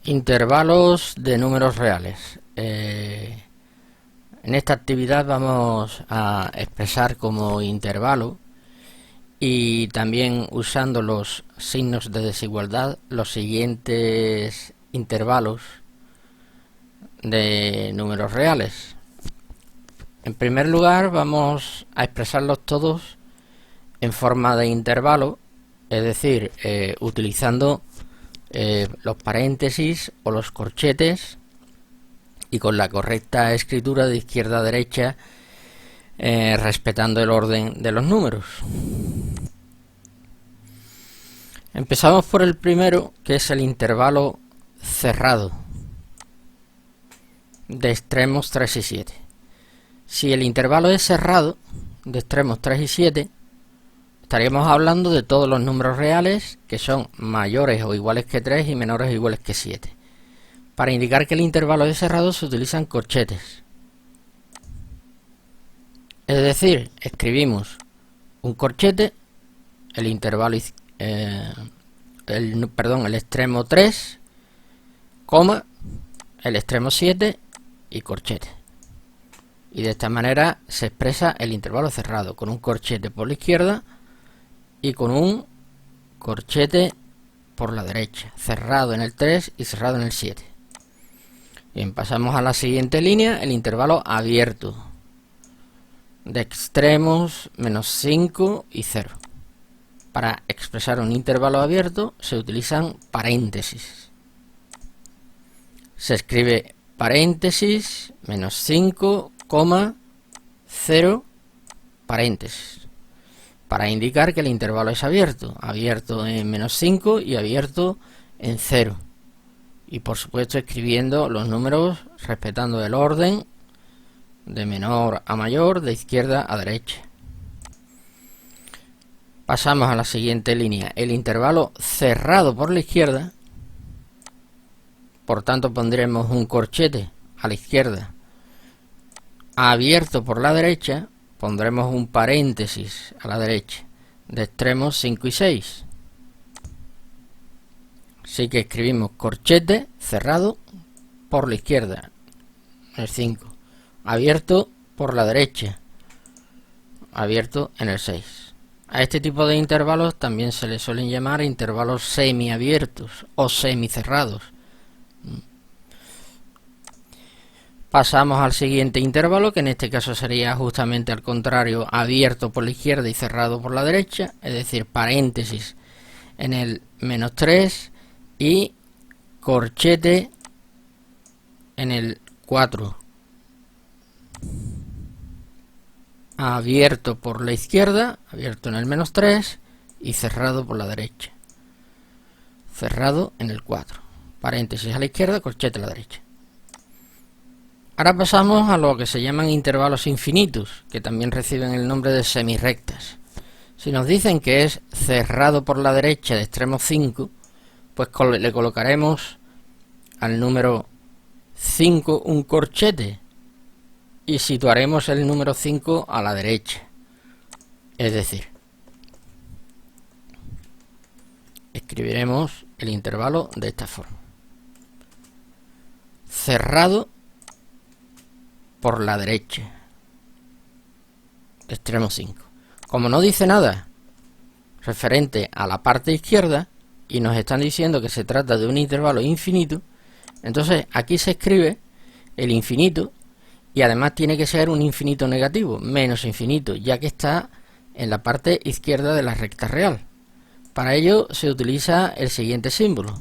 Intervalos de números reales. En esta actividad vamos a expresar como intervalo y también usando los signos de desigualdad los siguientes intervalos de números reales. En primer lugar vamos a expresarlos todos en forma de intervalo, es decir, utilizando los paréntesis o los corchetes y con la correcta escritura de izquierda a derecha, respetando el orden de los números. Empezamos por el primero, que es el intervalo cerrado de extremos 3 y 7. Si el intervalo es cerrado de extremos 3 y 7, estaríamos hablando de todos los números reales que son mayores o iguales que 3 y menores o iguales que 7. Para indicar que el intervalo es cerrado se utilizan corchetes. Es decir, escribimos un corchete, el intervalo el extremo 3, coma, el extremo 7 y corchete. Y de esta manera se expresa el intervalo cerrado, con un corchete por la izquierda y con un corchete por la derecha, cerrado en el 3 y cerrado en el 7. Bien, pasamos a la siguiente línea, el intervalo abierto de extremos menos 5 y 0. Para expresar un intervalo abierto se utilizan paréntesis. Se escribe paréntesis menos 5, 0, paréntesis, para indicar que el intervalo es abierto, abierto en menos 5 y abierto en 0. Y por supuesto escribiendo los números respetando el orden de menor a mayor, de izquierda a derecha. Pasamos a la siguiente línea, el intervalo cerrado por la izquierda, por tanto pondremos un corchete a la izquierda. Abierto por la derecha, pondremos un paréntesis a la derecha, de extremos 5 y 6. Así que escribimos corchete cerrado por la izquierda, el 5. Abierto por la derecha, abierto en el 6. A este tipo de intervalos también se le suelen llamar intervalos semiabiertos o semicerrados. Pasamos al siguiente intervalo, que en este caso sería justamente al contrario, abierto por la izquierda y cerrado por la derecha, es decir, paréntesis en el menos 3 y corchete en el 4. Abierto por la izquierda, abierto en el menos 3 y cerrado por la derecha. Cerrado en el 4. Paréntesis a la izquierda, corchete a la derecha. Ahora pasamos a lo que se llaman intervalos infinitos, que también reciben el nombre de semirrectas. Si nos dicen que es cerrado por la derecha de extremo 5, pues le colocaremos al número 5 un corchete y situaremos el número 5 a la derecha. Es decir, escribiremos el intervalo de esta forma. Cerrado por la derecha, extremo 5. Como no dice nada referente a la parte izquierda y nos están diciendo que se trata de un intervalo infinito, entonces aquí se escribe el infinito y además tiene que ser un infinito negativo, menos infinito, ya que está en la parte izquierda de la recta real. Para ello se utiliza el siguiente símbolo.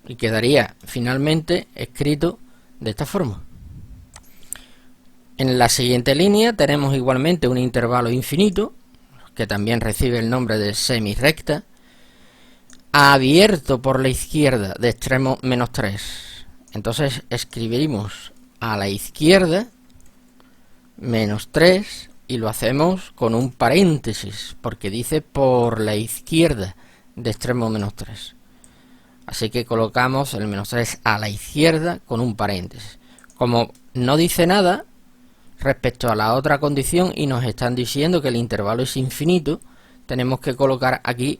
Y quedaría finalmente escrito de esta forma. En la siguiente línea tenemos igualmente un intervalo infinito, que también recibe el nombre de semirrecta, abierto por la izquierda de extremo menos 3. Entonces escribimos a la izquierda menos 3 y lo hacemos con un paréntesis, porque dice por la izquierda de extremo menos 3. Así que colocamos el menos 3 a la izquierda con un paréntesis. Como no dice nada respecto a la otra condición y nos están diciendo que el intervalo es infinito, tenemos que colocar aquí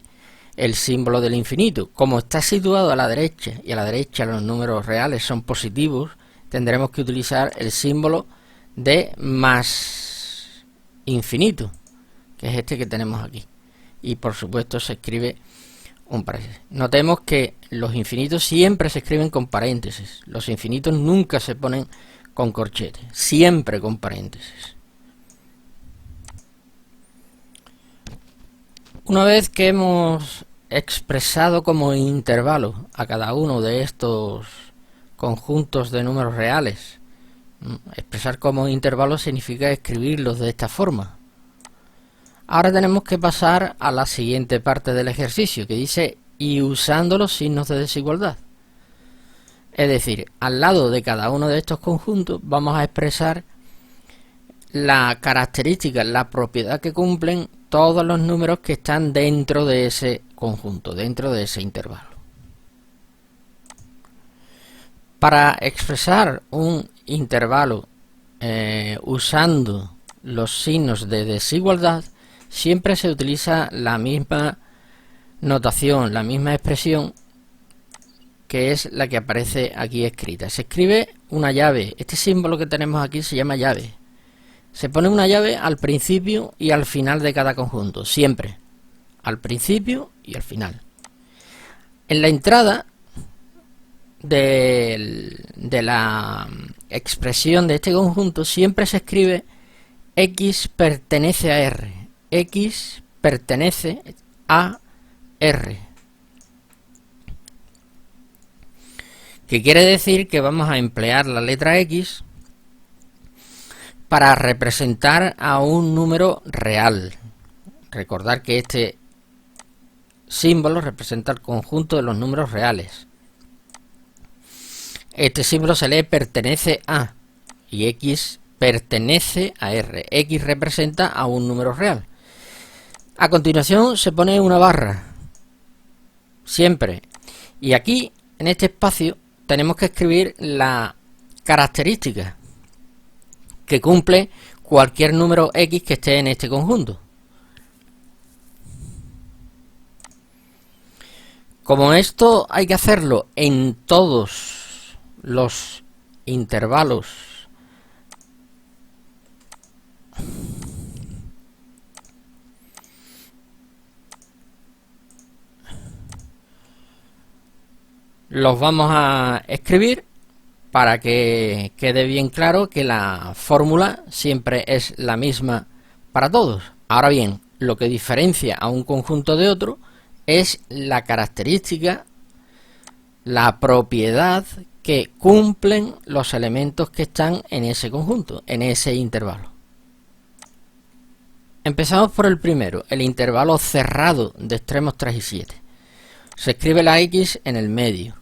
el símbolo del infinito. Como está situado a la derecha y a la derecha los números reales son positivos, tendremos que utilizar el símbolo de más infinito, que es este que tenemos aquí. Y por supuesto se escribe un paréntesis. Notemos que los infinitos siempre se escriben con paréntesis. Los infinitos nunca se ponen con corchete, siempre con paréntesis. Una vez que hemos expresado como intervalo a cada uno de estos conjuntos de números reales, expresar como intervalo significa escribirlos de esta forma. Ahora tenemos que pasar a la siguiente parte del ejercicio, que dice y usando los signos de desigualdad. Es decir, al lado de cada uno de estos conjuntos vamos a expresar la característica, la propiedad que cumplen todos los números que están dentro de ese conjunto, dentro de ese intervalo. Para expresar un intervalo usando los signos de desigualdad, siempre se utiliza la misma notación, la misma expresión, que es la que aparece aquí escrita. Se escribe una llave. Este símbolo que tenemos aquí se llama llave. Se pone una llave al principio y al final de cada conjunto, siempre. Al principio y al final. En la entrada de la expresión de este conjunto siempre se escribe X pertenece a R. X pertenece a R. Que quiere decir que vamos a emplear la letra X para representar a un número real. Recordar que este símbolo representa el conjunto de los números reales. Este símbolo se lee pertenece a y X pertenece a R. X representa a un número real. A continuación se pone una barra, siempre. Y aquí, en este espacio, tenemos que escribir la característica que cumple cualquier número X que esté en este conjunto. Como esto hay que hacerlo en todos los intervalos los vamos a escribir para que quede bien claro que la fórmula siempre es la misma para todos. Ahora bien, lo que diferencia a un conjunto de otro es la característica, la propiedad que cumplen los elementos que están en ese conjunto, en ese intervalo. Empezamos por el primero, el intervalo cerrado de extremos 3 y 7. Se escribe la X en el medio.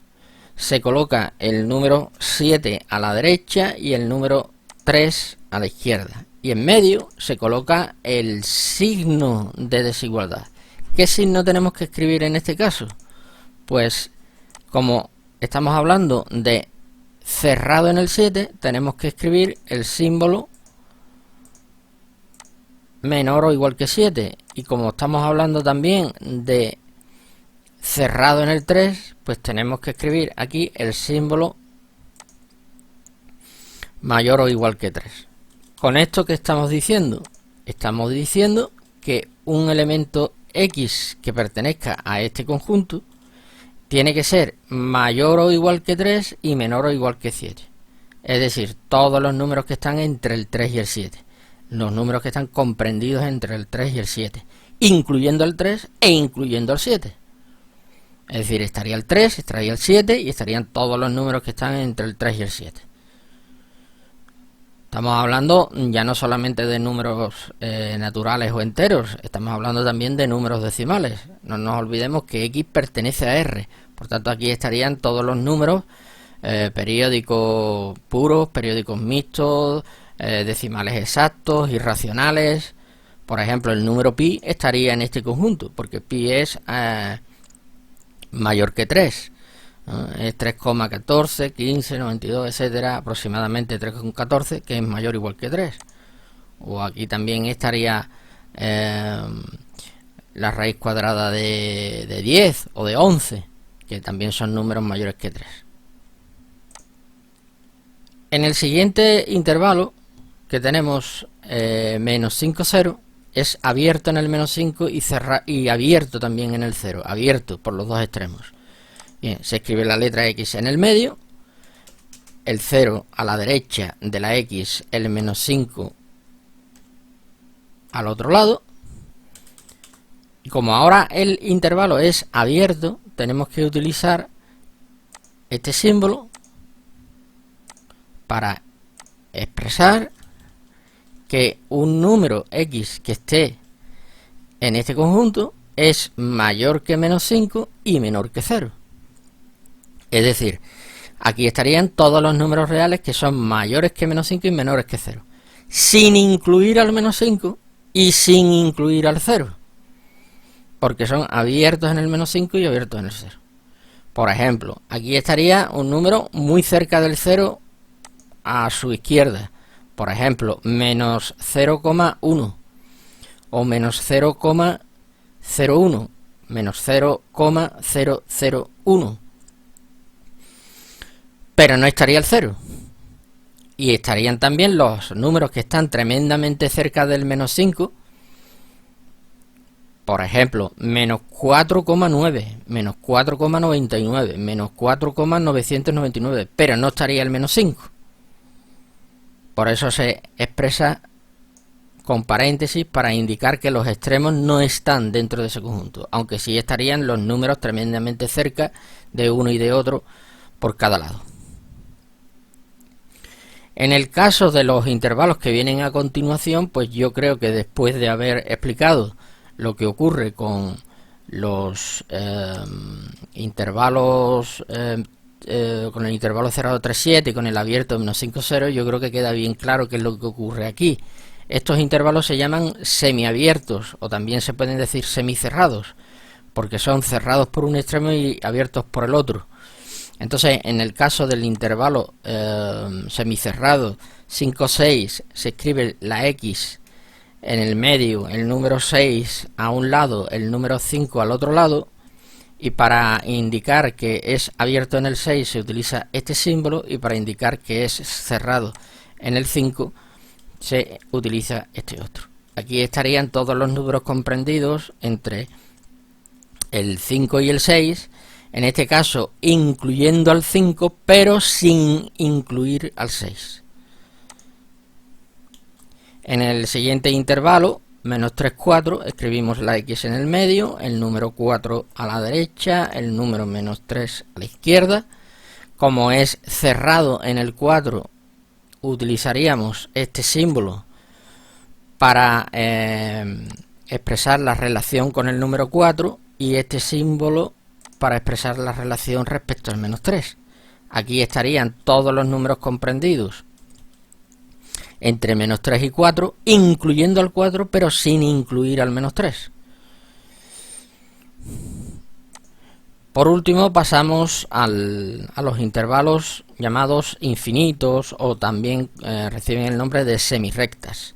Se coloca el número 7 a la derecha y el número 3 a la izquierda. Y en medio se coloca el signo de desigualdad. ¿Qué signo tenemos que escribir en este caso? Pues como estamos hablando de cerrado en el 7, tenemos que escribir el símbolo menor o igual que 7. Y como estamos hablando también de cerrado en el 3, pues tenemos que escribir aquí el símbolo mayor o igual que 3. Con esto, ¿qué estamos diciendo? Estamos diciendo que un elemento X que pertenezca a este conjunto tiene que ser mayor o igual que 3 y menor o igual que 7. Es decir, todos los números que están entre el 3 y el 7. Los números que están comprendidos entre el 3 y el 7. Incluyendo el 3 e incluyendo el 7. Es decir, estaría el 3, estaría el 7 y estarían todos los números que están entre el 3 y el 7. Estamos hablando ya no solamente de números naturales o enteros, estamos hablando también de números decimales. No nos olvidemos que X pertenece a R, por tanto aquí estarían todos los números periódicos puros, periódicos mixtos, decimales exactos, irracionales. Por ejemplo, el número pi estaría en este conjunto, porque pi es mayor que 3. Es 3,14, 15, 92, etcétera, aproximadamente 3,14, que es mayor o igual que 3. O aquí también estaría la raíz cuadrada de 10 o de 11, que también son números mayores que 3. En el siguiente intervalo que tenemos menos 5, 0, es abierto en el menos 5 y abierto también en el 0, abierto por los dos extremos. Bien, se escribe la letra X en el medio, el 0 a la derecha de la X, el menos 5 al otro lado. Y como ahora el intervalo es abierto, tenemos que utilizar este símbolo para expresar que un número X que esté en este conjunto es mayor que menos 5 y menor que 0. Es decir, aquí estarían todos los números reales que son mayores que menos 5 y menores que 0, sin incluir al menos 5 y sin incluir al 0, porque son abiertos en el menos 5 y abiertos en el 0. Por ejemplo, aquí estaría un número muy cerca del 0 a su izquierda, por ejemplo, menos 0,1 o menos 0,01, menos 0,001, pero no estaría el 0. Y estarían también los números que están tremendamente cerca del menos 5, por ejemplo, menos 4,9, menos 4,99, menos 4,999, pero no estaría el menos 5. Por eso se expresa con paréntesis para indicar que los extremos no están dentro de ese conjunto, aunque sí estarían los números tremendamente cerca de uno y de otro por cada lado. En el caso de los intervalos que vienen a continuación, pues yo creo que después de haber explicado lo que ocurre con los intervalos con el intervalo cerrado 3,7 y con el abierto menos 5,0, yo creo que queda bien claro qué es lo que ocurre aquí. Estos intervalos se llaman semiabiertos, o también se pueden decir semicerrados, porque son cerrados por un extremo y abiertos por el otro. Entonces, en el caso del intervalo semicerrado 5,6, se escribe la X en el medio, el número 6 a un lado, el número 5 al otro lado, y para indicar que es abierto en el 6 se utiliza este símbolo, y para indicar que es cerrado en el 5 se utiliza este otro. Aquí estarían todos los números comprendidos entre el 5 y el 6, en este caso incluyendo al 5, pero sin incluir al 6. En el siguiente intervalo, menos 3, 4, escribimos la X en el medio, el número 4 a la derecha, el número menos 3 a la izquierda. Como es cerrado en el 4, utilizaríamos este símbolo para expresar la relación con el número 4 y este símbolo para expresar la relación respecto al menos 3. Aquí estarían todos los números comprendidos entre menos 3 y 4, incluyendo al 4, pero sin incluir al menos 3. Por último, pasamos a los intervalos llamados infinitos, o también reciben el nombre de semirrectas.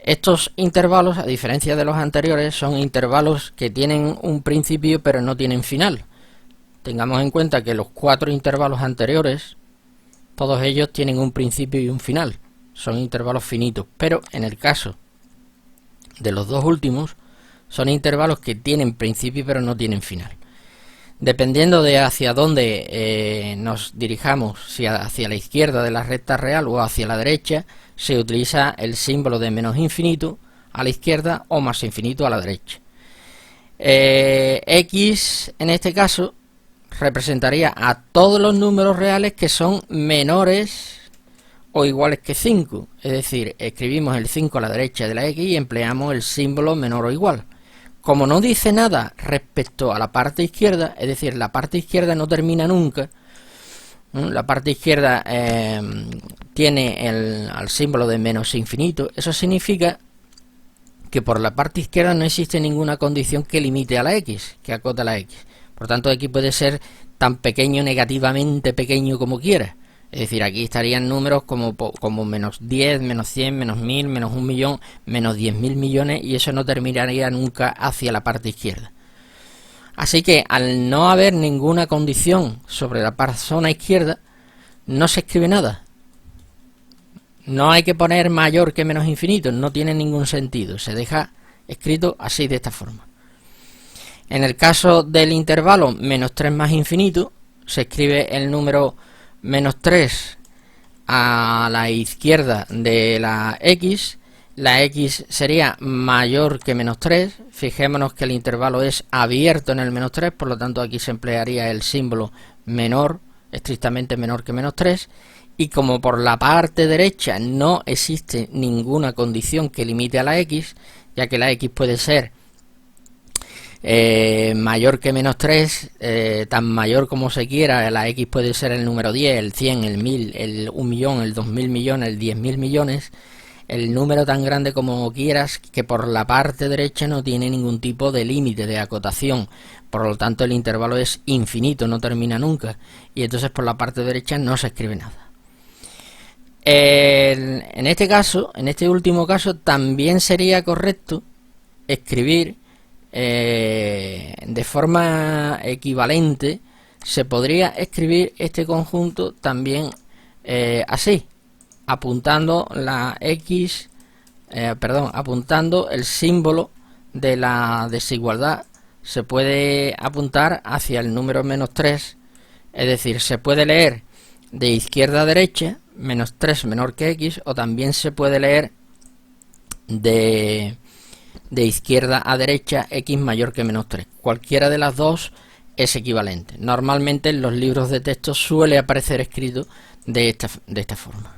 Estos intervalos, a diferencia de los anteriores, son intervalos que tienen un principio pero no tienen final. Tengamos en cuenta que los 4 intervalos anteriores, todos ellos tienen un principio y un final. Son intervalos finitos, pero en el caso de los dos últimos, son intervalos que tienen principio pero no tienen final. Dependiendo de hacia dónde nos dirijamos, si hacia la izquierda de la recta real o hacia la derecha, se utiliza el símbolo de menos infinito a la izquierda o más infinito a la derecha. X en este caso representaría a todos los números reales que son menores o iguales que 5, es decir, escribimos el 5 a la derecha de la X y empleamos el símbolo menor o igual. Como no dice nada respecto a la parte izquierda, es decir, la parte izquierda no termina nunca, la parte izquierda tiene al símbolo de menos infinito, eso significa que por la parte izquierda no existe ninguna condición que limite a la X, que acote a la X. Por tanto, X puede ser tan pequeño, negativamente pequeño como quiera. Es decir, aquí estarían números como menos 10, menos 100, menos 1000, menos 1 millón, menos 10.000 millones, y eso no terminaría nunca hacia la parte izquierda. Así que al no haber ninguna condición sobre la zona izquierda, no se escribe nada. No hay que poner mayor que menos infinito, no tiene ningún sentido, se deja escrito así, de esta forma. En el caso del intervalo menos 3 más infinito, se escribe el número menos 3 a la izquierda de la x sería mayor que menos 3, fijémonos que el intervalo es abierto en el menos 3, por lo tanto aquí se emplearía el símbolo menor, estrictamente menor que menos 3, y como por la parte derecha no existe ninguna condición que limite a la x, ya que la x puede ser mayor que menos 3, tan mayor como se quiera, la x puede ser el número 10, el 100, el 1000, el 1 millón, el 2000 millones, el 10.000 millones, el número tan grande como quieras, que por la parte derecha no tiene ningún tipo de límite, de acotación, por lo tanto el intervalo es infinito, no termina nunca, y entonces por la parte derecha no se escribe nada. En este caso, en este último caso, también sería correcto escribir de forma equivalente, se podría escribir este conjunto también así, apuntando la x, apuntando el símbolo de la desigualdad, se puede apuntar hacia el número menos 3, es decir, se puede leer de izquierda a derecha, menos 3 menor que x, o también se puede leer de izquierda a derecha, x mayor que menos 3. Cualquiera de las dos es equivalente. Normalmente en los libros de texto suele aparecer escrito de esta forma.